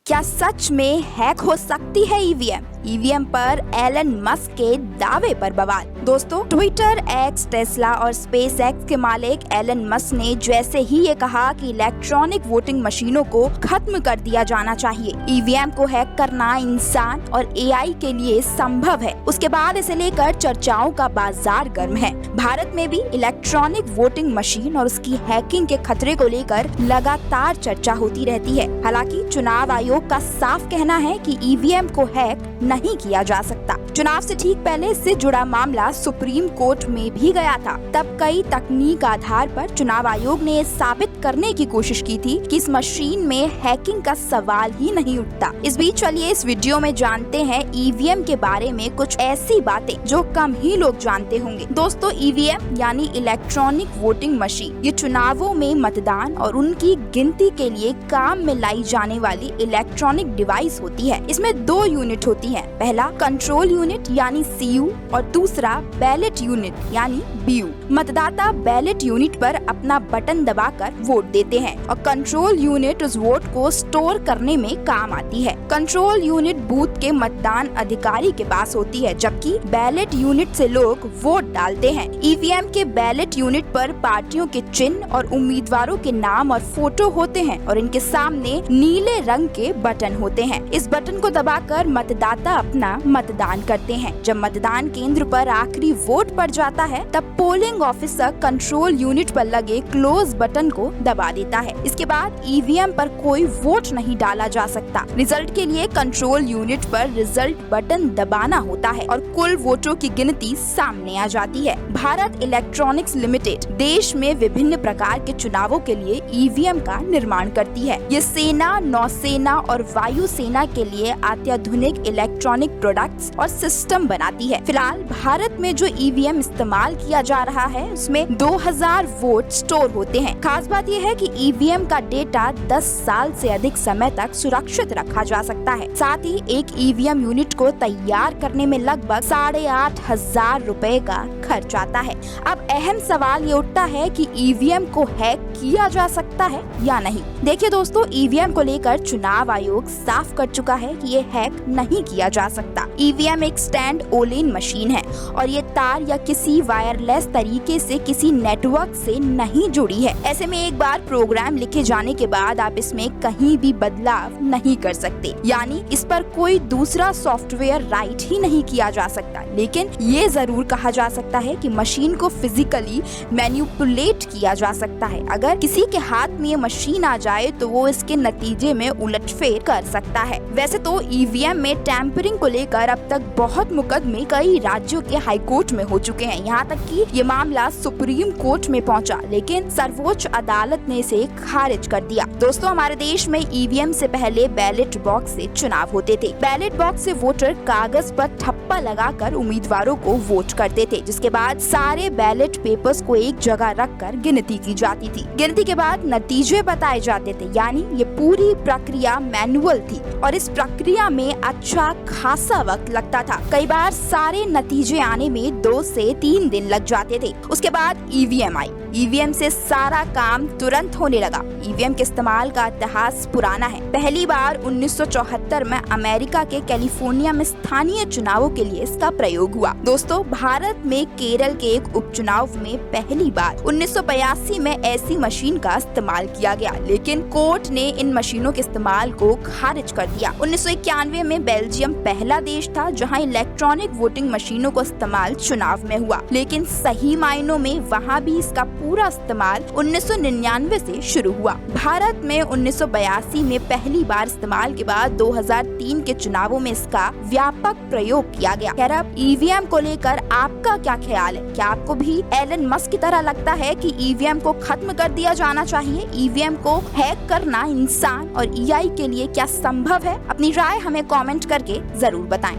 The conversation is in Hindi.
क्या सच में हैक हो सकती है ईवीएम? ईवीएम पर एलन मस्क के दावे पर बवाल। दोस्तों, ट्विटर, एक्स, टेस्ला और स्पेस एक्स के मालिक एलन मस्क ने जैसे ही ये कहा कि इलेक्ट्रॉनिक वोटिंग मशीनों को खत्म कर दिया जाना चाहिए, ईवीएम को हैक करना इंसान और एआई के लिए संभव है, उसके बाद इसे लेकर चर्चाओं का बाजार गर्म है। भारत में भी इलेक्ट्रॉनिक वोटिंग मशीन और उसकी हैकिंग के खतरे को लेकर लगातार चर्चा होती रहती है। हालांकि चुनाव आयोग का साफ कहना है कि ईवीएम को हैक नहीं किया जा सकता। चुनाव से ठीक पहले इससे जुड़ा मामला सुप्रीम कोर्ट में भी गया था। तब कई तकनीक आधार पर चुनाव आयोग ने साबित करने की कोशिश की थी कि इस मशीन में हैकिंग का सवाल ही नहीं उठता। इस बीच चलिए इस वीडियो में जानते हैं ईवीएम के बारे में कुछ ऐसी बातें जो कम ही लोग जानते होंगे। दोस्तों, ईवीएम यानी इलेक्ट्रॉनिक वोटिंग मशीन, ये चुनावों में मतदान और उनकी गिनती के लिए काम में लाई जाने वाली इलेक्ट्रॉनिक डिवाइस होती है। इसमें दो यूनिट होती है। पहला कंट्रोल यूनिट यानी सीयू और दूसरा बैलेट यूनिट यानी बीयू। मतदाता बैलेट यूनिट पर अपना बटन दबाकर वोट देते हैं और कंट्रोल यूनिट उस वोट को स्टोर करने में काम आती है। कंट्रोल यूनिट बूथ के मतदान अधिकारी के पास होती है, जबकि बैलेट यूनिट से लोग वोट डालते हैं। ईवीएम के बैलेट यूनिट पर पार्टियों के चिन्ह और उम्मीदवारों के नाम और फोटो होते हैं और इनके सामने नीले रंग के बटन होते हैं। इस बटन को दबाकर मतदाता अपना मतदान करते हैं। जब मतदान केंद्र पर आखिरी वोट पड़ जाता है, तब पोलिंग ऑफिसर कंट्रोल यूनिट पर लगे क्लोज बटन को दबा देता है। इसके बाद ईवीएम पर कोई वोट नहीं डाला जा सकता। रिजल्ट के लिए कंट्रोल यूनिट पर रिजल्ट बटन दबाना होता है और कुल वोटों की गिनती सामने आ जाती है। भारत इलेक्ट्रॉनिक्स लिमिटेड देश में विभिन्न प्रकार के चुनावों के लिए ईवीएम का निर्माण करती है। ये सेना, नौसेना और वायुसेना के लिए अत्याधुनिक इलेक्ट्रॉनिक प्रोडक्ट्स और सिस्टम बनाती है। फिलहाल भारत में जो ईवीएम इस्तेमाल किया जा रहा है उसमें 2000 वोट स्टोर होते हैं। खास बात यह है कि ईवीएम का डेटा 10 साल से अधिक समय तक सुरक्षित रखा जा सकता है। साथ ही एक ईवीएम यूनिट को तैयार करने में लगभग 8500 रुपए का खर्च आता है। अब अहम सवाल ये उठता है कि ईवीएम को हैक किया जा सकता है या नहीं। देखिए दोस्तों, ईवीएम को लेकर चुनाव आयोग साफ कर चुका है कि ये हैक नहीं किया जा सकता। ईवीएम एक स्टैंड ओलेन मशीन है और ये तार या किसी वायरलेस तरीके से किसी नेटवर्क से नहीं जुड़ी है। ऐसे में एक बार प्रोग्राम लिखे जाने के बाद आप इसमें कहीं भी बदलाव नहीं कर सकते, यानी इस पर कोई दूसरा सॉफ्टवेयर राइट ही नहीं किया जा सकता। लेकिन ये जरूर कहा जा सकता है कि मशीन को फिजिकली मैनिपुलेट किया जा सकता है। अगर किसी के हाथ में ये मशीन आ जाए तो वो इसके नतीजे में उलटफेर कर सकता है। वैसे तो ईवीएम में टैंपरिंग को लेकर अब तक बहुत मुकदमे कई राज्यों के हाई कोर्ट में हो चुके हैं। यहाँ तक कि ये मामला सुप्रीम कोर्ट में पहुँचा, लेकिन सर्वोच्च अदालत ने इसे खारिज कर दिया। दोस्तों, हमारे देश में ईवीएम से पहले बैलेट बॉक्स से चुनाव होते थे। बैलेट बॉक्स से वोटर कागज पर ठप्पा लगाकर उम्मीदवारों को वोट करते थे, जिसके बाद सारे बैलेट पेपर्स को एक जगह रखकर गिनती की जाती थी। गिनती के बाद नतीजे बताए जाते थे, यानी ये पूरी प्रक्रिया मैनुअल थी और इस प्रक्रिया में अच्छा खासा वक्त लगता था। कई बार सारे नतीजे आने में 2 से 3 दिन लग जाते थे। उसके बाद ईवीएम आई। ईवीएम से सारा काम तुरंत होने लगा। ईवीएम के इस्तेमाल का इतिहास पुराना है। पहली बार 1974 में अमेरिका के कैलिफोर्निया में स्थानीय चुनावों के लिए इसका प्रयोग हुआ। दोस्तों, भारत में केरल के एक उपचुनाव में पहली बार 1982 में ऐसी मशीन का इस्तेमाल किया गया, लेकिन कोर्ट ने इन मशीनों के इस्तेमाल को खारिज कर दिया। 1991 में बेल्जियम पहला देश था जहां इलेक्ट्रॉनिक वोटिंग मशीनों को इस्तेमाल चुनाव में हुआ, लेकिन सही मायनों में वहां भी इसका पूरा इस्तेमाल 1999 से शुरू हुआ। भारत में 1982 में पहली बार इस्तेमाल के बाद 2003 के चुनावों में इसका व्यापक प्रयोग किया गया। खैर, अब ईवीएम को लेकर आपका क्या ख्याल है? क्या आपको भी एलन मस्क की तरह लगता है कि ईवीएम को खत्म कर दिया जाना चाहिए? ईवीएम को हैक करना इंसान और एआई के लिए क्या संभव है? अपनी राय हमें कमेंट करके जरूर बताएं।